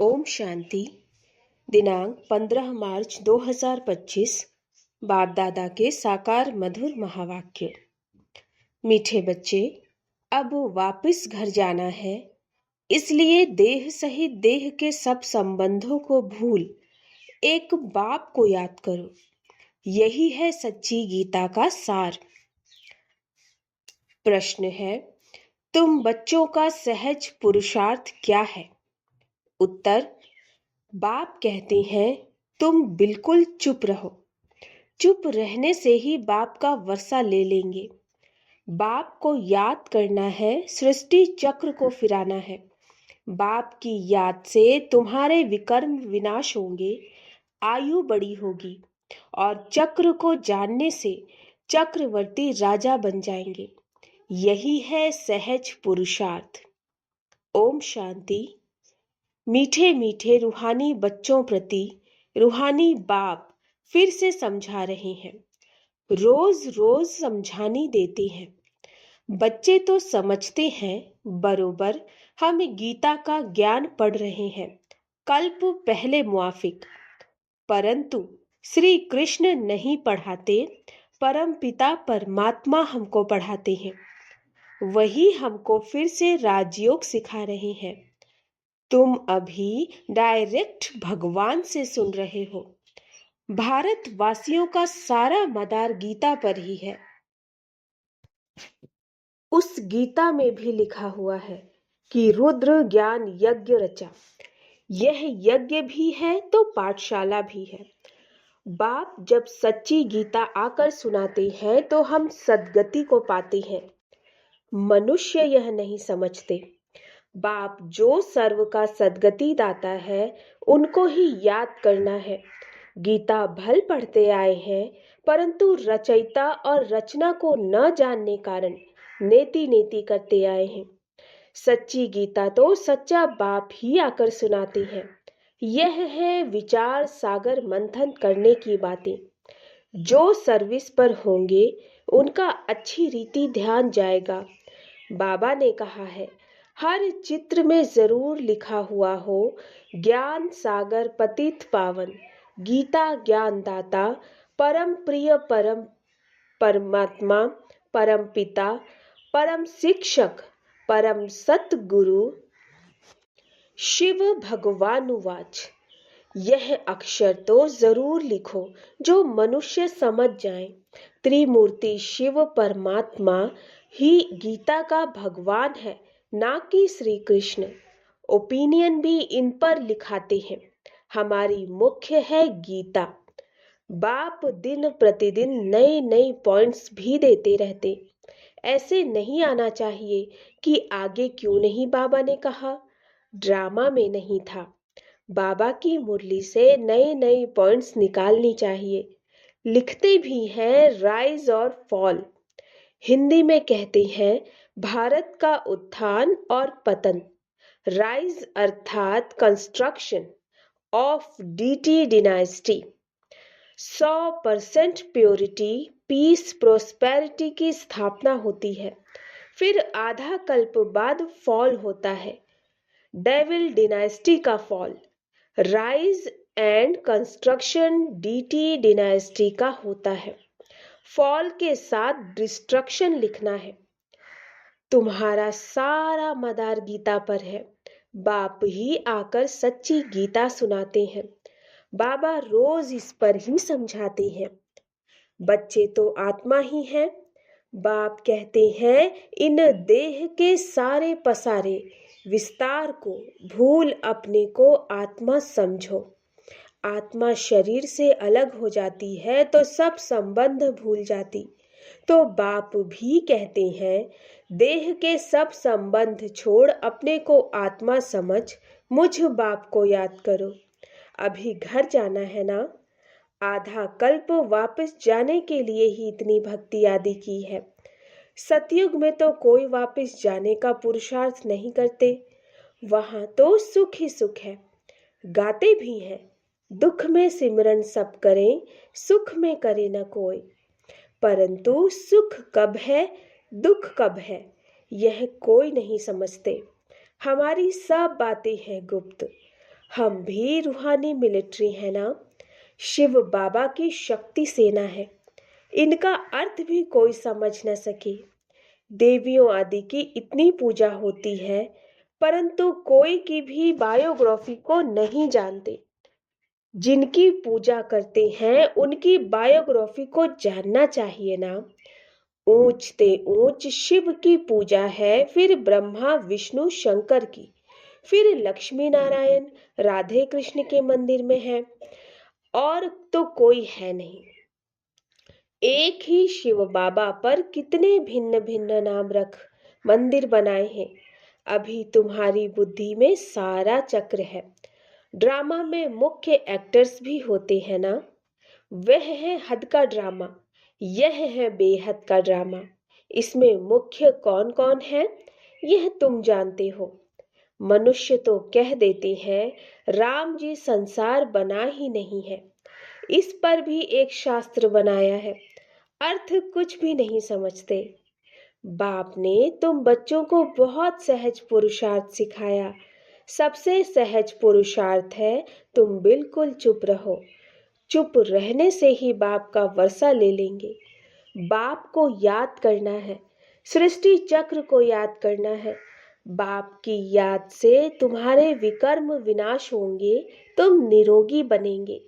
ओम शांति। दिनांक 15 मार्च 2025। बाप दादा के साकार मधुर महावाक्य। मीठे बच्चे, अब वापस घर जाना है, इसलिए देह सहित देह के सब संबंधों को भूल एक बाप को याद करो। यही है सच्ची गीता का सार। प्रश्न है, तुम बच्चों का सहज पुरुषार्थ क्या है? उत्तर, बाप कहते हैं तुम बिल्कुल चुप रहो। चुप रहने से ही बाप का वर्षा ले लेंगे। बाप को याद करना है, सृष्टि चक्र को फिराना है। बाप की याद से तुम्हारे विकर्म विनाश होंगे, आयु बड़ी होगी और चक्र को जानने से चक्रवर्ती राजा बन जाएंगे। यही है सहज पुरुषार्थ। ओम शांति। मीठे मीठे रूहानी बच्चों प्रति रूहानी बाप फिर से समझा रहे हैं। रोज रोज समझानी देते हैं। बच्चे तो समझते हैं बरोबर। हम गीता का ज्ञान पढ़ रहे हैं कल्प पहले मुआफिक, परंतु श्री कृष्ण नहीं पढ़ाते। परम पिता परमात्मा हमको पढ़ाते हैं। वही हमको फिर से राजयोग सिखा रहे हैं। तुम अभी डायरेक्ट भगवान से सुन रहे हो। भारतवासियों का सारा मदार गीता पर ही है। उस गीता में भी लिखा हुआ है कि रुद्र ज्ञान यज्ञ रचा। यह यज्ञ भी है तो पाठशाला भी है। बाप जब सच्ची गीता आकर सुनाते हैं तो हम सद्गति को पाते हैं। मनुष्य यह नहीं समझते। बाप जो सर्व का सद्गति दाता है, उनको ही याद करना है। गीता भल पढ़ते आए हैं, परंतु रचयिता और रचना को न जानने कारण नेति नेति करते आए हैं। सच्ची गीता तो सच्चा बाप ही आकर सुनाते हैं। यह है विचार सागर मंथन करने की बातें। जो सर्विस पर होंगे उनका अच्छी रीति ध्यान जाएगा। बाबा ने कहा है, हर चित्र में जरूर लिखा हुआ हो, ज्ञान सागर पतित पावन, गीता ज्ञान दाता, परम प्रिय परम परमात्मा, परम पिता, परम शिक्षक, परम सतगुरु शिव भगवानुवाच। यह अक्षर तो जरूर लिखो जो मनुष्य समझ जाए। त्रिमूर्ति शिव परमात्मा ही गीता का भगवान है, ना कि श्री कृष्ण। ओपिनियन भी इन पर लिखाते हैं। हमारी मुख्य है गीता। बाप दिन प्रतिदिन नए नए पॉइंट्स भी देते रहते। ऐसे नहीं आना चाहिए कि आगे क्यों नहीं बाबा ने कहा। ड्रामा में नहीं था। बाबा की मुरली से नए नए पॉइंट्स निकालनी चाहिए। लिखते भी हैं राइज और फॉल। हिंदी में कहते हैं भारत का उत्थान और पतन। राइज अर्थात construction of deity dynasty. 100% purity peace prosperity की स्थापना होती है। फिर आधा कल्प बाद फॉल होता है, डेविल डिनाइस्टी का fall. Rise and construction deity dynasty का होता है। फॉल के साथ डिस्ट्रक्शन लिखना है। तुम्हारा सारा मदार गीता पर है। बाप ही आकर सच्ची गीता सुनाते हैं। बाबा रोज इस पर ही समझाते हैं। बच्चे तो आत्मा ही हैं। बाप कहते हैं इन देह के सारे पसारे विस्तार को भूल अपने को आत्मा समझो। आत्मा शरीर से अलग हो जाती है तो सब संबंध भूल जाती। तो बाप भी कहते हैं देह के सब संबंध छोड़ अपने को आत्मा समझ मुझ बाप को याद करो। अभी घर जाना है ना। आधा कल्प वापस जाने के लिए ही इतनी भक्ति आदि की है। सतयुग में तो कोई वापस जाने का पुरुषार्थ नहीं करते। वहां तो सुख ही सुख है। गाते भी हैं, दुख में सिमरन सब करें, सुख में करे न कोई। परंतु सुख कब है, दुख कब है, यह कोई नहीं समझते। हमारी सब बातें हैं गुप्त। हम भी रूहानी मिलिट्री है ना। शिव बाबा की शक्ति सेना है। इनका अर्थ भी कोई समझ न सके। देवियों आदि की इतनी पूजा होती है, परंतु कोई की भी बायोग्राफी को नहीं जानते। जिनकी पूजा करते हैं उनकी बायोग्राफी को जानना चाहिए ना। ऊंच ते ऊंच शिव की पूजा है, फिर ब्रह्मा विष्णु शंकर की, फिर लक्ष्मी नारायण राधे कृष्ण के मंदिर में है, और तो कोई है नहीं। एक ही शिव बाबा पर कितने भिन्न भिन्न नाम रख मंदिर बनाए हैं। अभी तुम्हारी बुद्धि में सारा चक्र है। ड्रामा में मुख्य एक्टर्स भी होते हैं ना। वह है हद का ड्रामा, यह है बेहद का ड्रामा। इसमें मुख्य कौन कौन है यह तुम जानते हो। मनुष्य तो कह देते हैं राम जी संसार बना ही नहीं है। इस पर भी एक शास्त्र बनाया है, अर्थ कुछ भी नहीं समझते। बाप ने तुम बच्चों को बहुत सहज पुरुषार्थ सिखाया। सबसे सहज पुरुषार्थ है तुम बिल्कुल चुप रहो। चुप रहने से ही बाप का वर्षा ले लेंगे। बाप को याद करना है, सृष्टि चक्र को याद करना है। बाप की याद से तुम्हारे विकर्म विनाश होंगे, तुम निरोगी बनेंगे,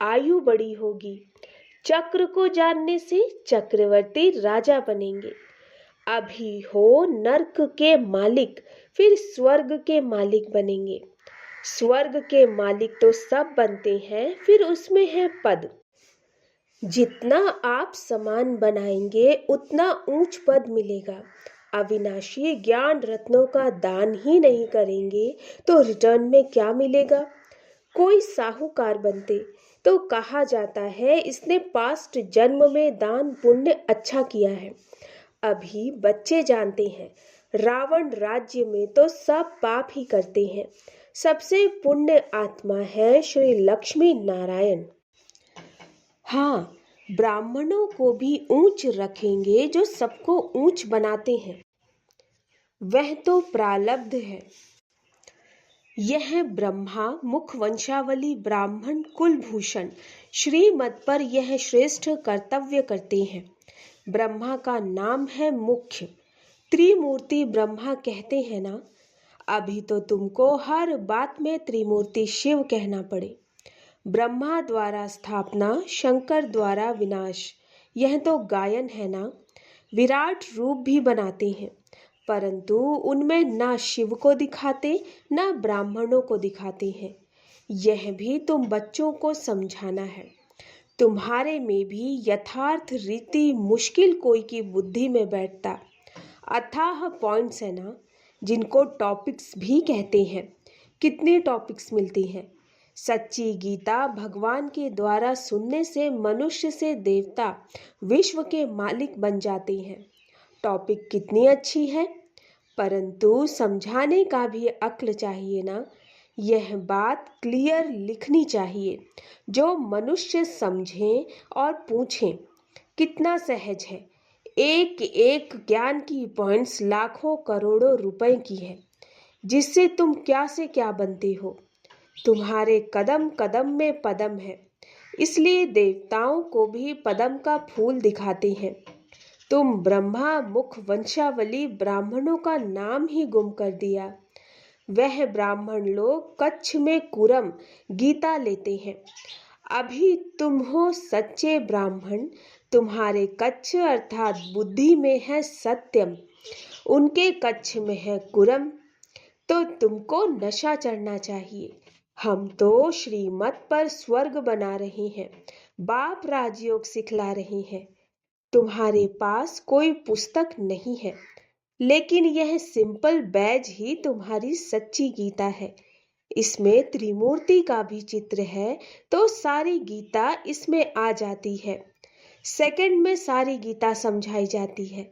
आयु बड़ी होगी। चक्र को जानने से चक्रवर्ती राजा बनेंगे। अभी हो नर्क के मालिक, फिर स्वर्ग के मालिक बनेंगे। स्वर्ग के मालिक तो सब बनते हैं, फिर उसमें है पद। जितना आप समान बनाएंगे उतना ऊंच पद मिलेगा। अविनाशी ज्ञान रत्नों का दान ही नहीं करेंगे तो रिटर्न में क्या मिलेगा। कोई साहूकार बनते तो कहा जाता है इसने पास्ट जन्म में दान पुण्य अच्छा किया है। अभी बच्चे जानते हैं रावण राज्य में तो सब पाप ही करते हैं। सबसे पुण्य आत्मा है श्री लक्ष्मी नारायण। हाँ, ब्राह्मणों को भी ऊंच रखेंगे जो सबको ऊंच बनाते हैं। वह तो प्रारब्ध है। यह ब्रह्मा मुख वंशावली ब्राह्मण कुलभूषण श्रीमत पर यह श्रेष्ठ कर्तव्य करते हैं। ब्रह्मा का नाम है मुख्य। त्रिमूर्ति ब्रह्मा कहते हैं ना। अभी तो तुमको हर बात में त्रिमूर्ति शिव कहना पड़े। ब्रह्मा द्वारा स्थापना, शंकर द्वारा विनाश, यह तो गायन है ना। विराट रूप भी बनाते हैं, परंतु उनमें ना शिव को दिखाते ना ब्राह्मणों को दिखाते हैं। यह भी तुम बच्चों को समझाना है। तुम्हारे में भी यथार्थ रीति मुश्किल कोई की बुद्धि में बैठता अथाह पॉइंट्स है ना, जिनको टॉपिक्स भी कहते हैं। कितनी टॉपिक्स मिलती हैं। सच्ची गीता भगवान के द्वारा सुनने से मनुष्य से देवता विश्व के मालिक बन जाते हैं। टॉपिक कितनी अच्छी है, परंतु समझाने का भी अक्ल चाहिए ना। यह बात क्लियर लिखनी चाहिए जो मनुष्य समझें और पूछें। कितना सहज है। एक एक ज्ञान की पॉइंट्स लाखों करोड़ों रुपए की है, जिससे तुम क्या से क्या बनते हो। तुम्हारे कदम कदम में पदम है, इसलिए देवताओं को भी पदम का फूल दिखाते हैं। तुम ब्रह्मा मुख वंशावली ब्राह्मणों का नाम ही गुम कर दिया। वह ब्राह्मण लोग कच्छ में कुरम गीता लेते हैं। अभी तुम हो सच्चे ब्राह्मण। तुम्हारे कच्छ अर्थात बुद्धि में है सत्यम, उनके कच्छ में है कुरम। तो तुमको नशा चढ़ना चाहिए। हम तो श्रीमत पर स्वर्ग बना रहे हैं, बाप राजयोग सिखला रहे हैं। तुम्हारे पास कोई पुस्तक नहीं है, लेकिन यह सिंपल बैज ही तुम्हारी सच्ची गीता है। इसमें त्रिमूर्ति का भी चित्र है, तो सारी गीता इसमें आ जाती है। सेकंड में सारी गीता समझाई जाती है।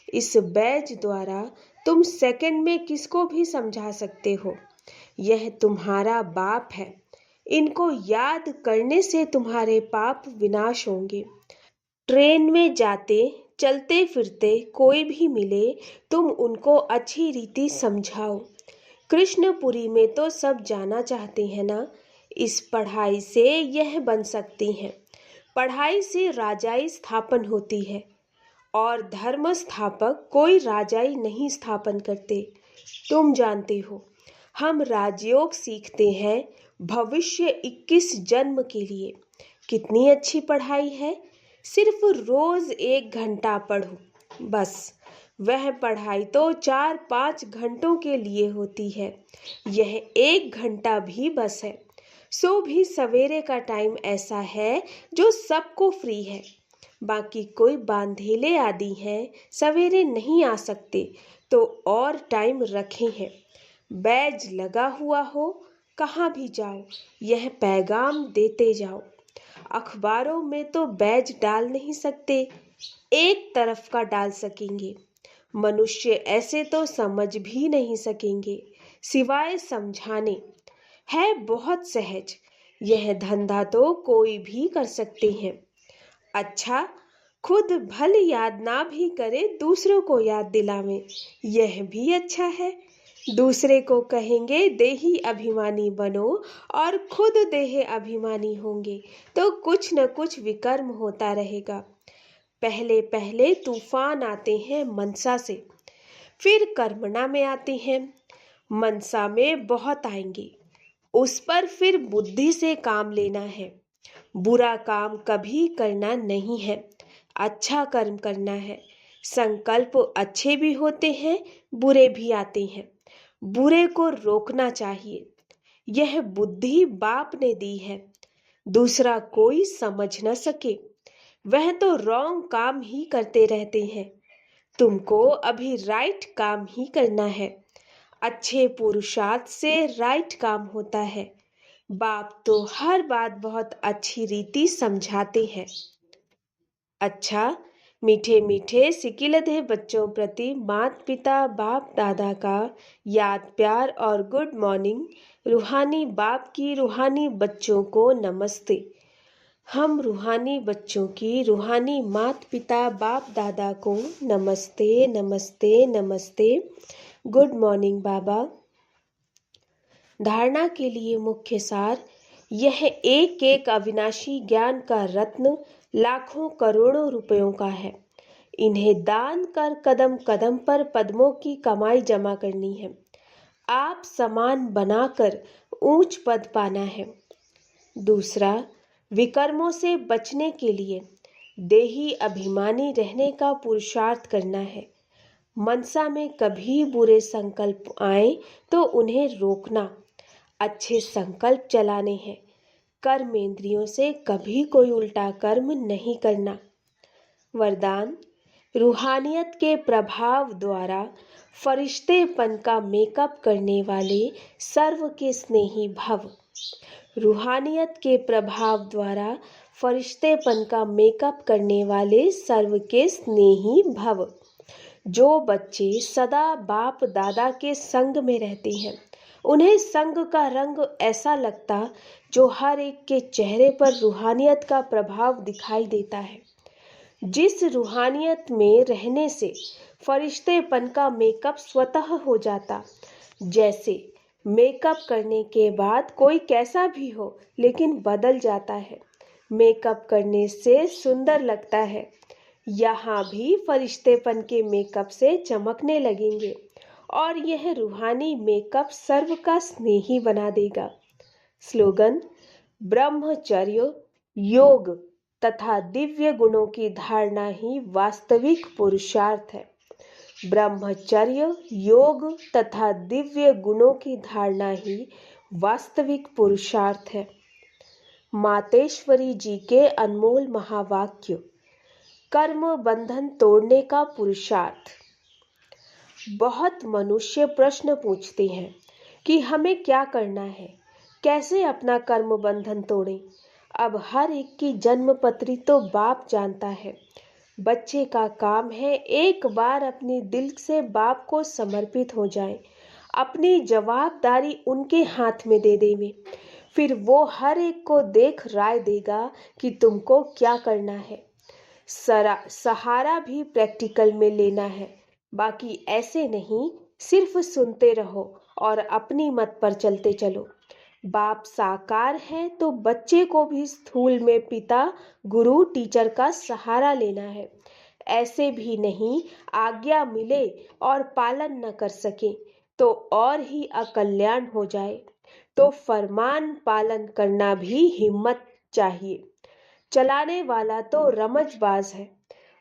इस बैज द्वारा तुम सेकंड में किसको भी समझा सकते हो। यह तुम्हारा बाप है। इनको याद करने से तुम्हारे पाप विनाश होंगे। ट्रेन में जाते चलते फिरते कोई भी मिले, तुम उनको अच्छी रीति समझाओ। कृष्णपुरी में तो सब जाना चाहते हैं ना। इस पढ़ाई से यह बन सकती हैं। पढ़ाई से राजाई स्थापन होती है और धर्म स्थापक कोई राजाई नहीं स्थापन करते। तुम जानते हो, हम राजयोग सीखते हैं भविष्य 21 जन्म के लिए। कितनी अच्छी पढ़ाई है। सिर्फ रोज 1 घंटा पढ़ो बस। वह पढ़ाई तो 4-5 घंटों के लिए होती है। यह 1 घंटा भी बस है। सो भी सवेरे का टाइम ऐसा है जो सबको फ्री है। बाकी कोई बांधेले आदि हैं, सवेरे नहीं आ सकते तो और टाइम रखे हैं। बैज लगा हुआ हो, कहाँ भी जाओ यह पैगाम देते जाओ। अखबारों में तो बैज डाल नहीं सकते, एक तरफ का डाल सकेंगे। मनुष्य ऐसे तो समझ भी नहीं सकेंगे, सिवाय समझाने। है बहुत सहज। यह धंधा तो कोई भी कर सकते हैं। अच्छा, खुद भले याद ना भी करे, दूसरों को याद दिलावें, यह भी अच्छा है। दूसरे को कहेंगे देही अभिमानी बनो और खुद देह अभिमानी होंगे तो कुछ न कुछ विकर्म होता रहेगा। पहले पहले तूफान आते हैं मनसा से, फिर कर्मणा में आते हैं। मनसा में बहुत आएंगे, उस पर फिर बुद्धि से काम लेना है। बुरा काम कभी करना नहीं है, अच्छा कर्म करना है। संकल्प अच्छे भी होते हैं, बुरे भी आते हैं। बुरे को रोकना चाहिए। यह बुद्धि बाप ने दी है, दूसरा कोई समझ न सके। वह तो रॉन्ग काम ही करते रहते हैं। तुमको अभी राइट काम ही करना है। अच्छे पुरुषार्थ से राइट काम होता है। बाप तो हर बात बहुत अच्छी रीति समझाते हैं। अच्छा, मीठे मीठे सिकिलधे बच्चों प्रति माता पिता बाप दादा का याद प्यार और गुड मॉर्निंग। रूहानी बाप की रूहानी बच्चों को नमस्ते। हम रूहानी बच्चों की रूहानी माता पिता बाप दादा को नमस्ते नमस्ते नमस्ते। गुड मॉर्निंग बाबा। धारणा के लिए मुख्य सार। यह एक एक अविनाशी ज्ञान का रत्न लाखों करोड़ों रुपयों का है। इन्हें दान कर कदम कदम पर पद्मों की कमाई जमा करनी है। आप समान बनाकर ऊंच पद पाना है। दूसरा, विकर्मों से बचने के लिए देही अभिमानी रहने का पुरुषार्थ करना है। मनसा में कभी बुरे संकल्प आए तो उन्हें रोकना, अच्छे संकल्प चलाने हैं। कर्मेंद्रियों से कभी कोई उल्टा कर्म नहीं करना। वरदान, रूहानियत के प्रभाव द्वारा फरिश्तेपन का मेकअप करने वाले सर्व के स्नेही भव। रूहानियत के प्रभाव द्वारा फरिश्तेपन का मेकअप करने वाले सर्व के स्नेही भव। जो बच्चे सदा बाप दादा के संग में रहते हैं, उन्हें संग का रंग ऐसा लगता जो हर एक के चेहरे पर रूहानियत का प्रभाव दिखाई देता है। जिस रूहानियत में रहने से फरिश्तेपन का मेकअप स्वतः हो जाता। जैसे मेकअप करने के बाद कोई कैसा भी हो लेकिन बदल जाता है। मेकअप करने से सुंदर लगता है। यहाँ भी फरिश्तेपन के मेकअप से चमकने लगेंगे और यह रूहानी मेकअप सर्व का स्नेही बना देगा। स्लोगन, ब्रह्मचर्य, योग तथा दिव्य गुणों की धारणा ही वास्तविक पुरुषार्थ है। ब्रह्मचर्य, योग तथा दिव्य गुणों की धारणा ही वास्तविक पुरुषार्थ है। मातेश्वरी जी के अनमोल महावाक्य। कर्म बंधन तोड़ने का पुरुषार्थ। बहुत मनुष्य प्रश्न पूछते हैं कि हमें क्या करना है, कैसे अपना कर्म बंधन तोड़ें। अब हर एक की जन्म पत्री तो बाप जानता है। बच्चे का काम है एक बार अपने दिल से बाप को समर्पित हो जाए, अपनी जवाबदारी उनके हाथ में दे देवे। फिर वो हर एक को देख राय देगा कि तुमको क्या करना है। सहारा भी प्रैक्टिकल में लेना है, बाकी ऐसे नहीं सिर्फ सुनते रहो और अपनी मत पर चलते चलो। बाप साकार है तो बच्चे को भी स्थूल में पिता, गुरु, टीचर का सहारा लेना है। ऐसे भी नहीं आज्ञा मिले और पालन न कर सके तो और ही अकल्याण हो जाए। तो फरमान पालन करना भी हिम्मत चाहिए। चलाने वाला तो रमजबाज है,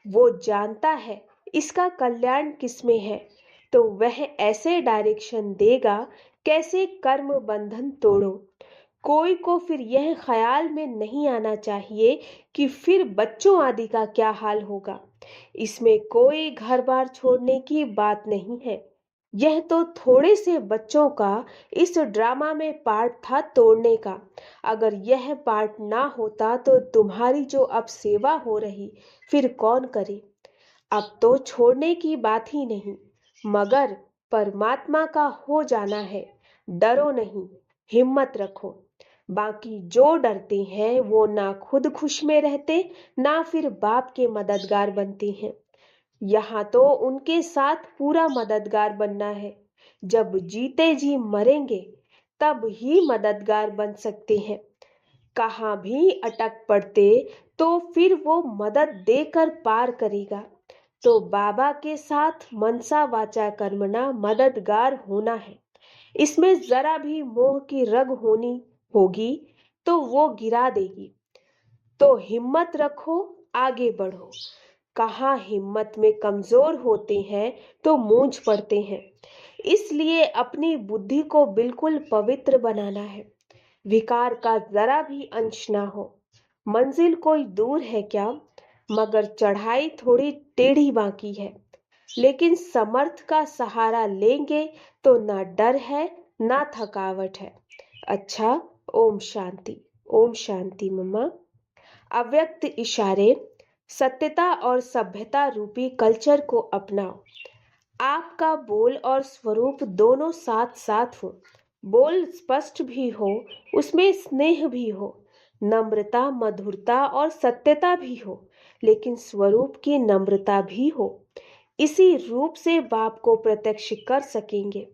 वो जानता है इसका कल्याण किसमें है, तो वह ऐसे डायरेक्शन देगा कैसे कर्म बंधन तोड़ो। कोई को फिर यह ख्याल में नहीं आना चाहिए कि फिर बच्चों आदि का क्या हाल होगा। इसमें कोई घर बार छोड़ने की बात नहीं है। यह तो थोड़े से बच्चों का इस ड्रामा में पार्ट था तोड़ने का। अगर यह पार्ट ना होता तो तुम्हारी जो अब सेवा हो रही फिर कौन करे। अब तो छोड़ने की बात ही नहीं, मगर परमात्मा का हो जाना है। डरो नहीं, हिम्मत रखो। बाकी जो डरते हैं वो ना खुद खुश में रहते, ना फिर बाप के मददगार बनते हैं। यहाँ तो उनके साथ पूरा मददगार बनना है। जब जीते जी मरेंगे तब ही मददगार बन सकते हैं। कहाँ भी अटक पड़ते तो फिर वो मदद देकर पार करेगा। तो बाबा के साथ मनसा वाचा कर्मणा मददगार होना है। इसमें जरा भी मोह की रग होनी होगी तो वो गिरा देगी। तो हिम्मत रखो, आगे बढ़ो। कहाँ हिम्मत में कमजोर होते हैं तो मूंझ पड़ते हैं। इसलिए अपनी बुद्धि को बिल्कुल पवित्र बनाना है, विकार का जरा भी अंश ना हो। मंजिल कोई दूर है क्या, मगर चढ़ाई थोड़ी टेढ़ी बाकी है। लेकिन समर्थ का सहारा लेंगे तो ना डर है ना थकावट है। अच्छा, ओम शांति। ओम शांति मम्मा। अव्यक्त इशारे। सत्यता और सभ्यता रूपी कल्चर को अपनाओ। आपका बोल और स्वरूप दोनों साथ साथ हो। बोल स्पष्ट भी हो, उसमें स्नेह भी हो, नम्रता, मधुरता और सत्यता भी हो, लेकिन स्वरूप की नम्रता भी हो। इसी रूप से बाप को प्रत्यक्ष कर सकेंगे।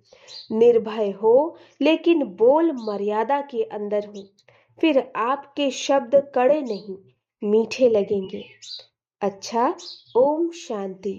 निर्भय हो लेकिन बोल मर्यादा के अंदर हो, फिर आपके शब्द कड़े नहीं मीठे लगेंगे। अच्छा, ओम शांति।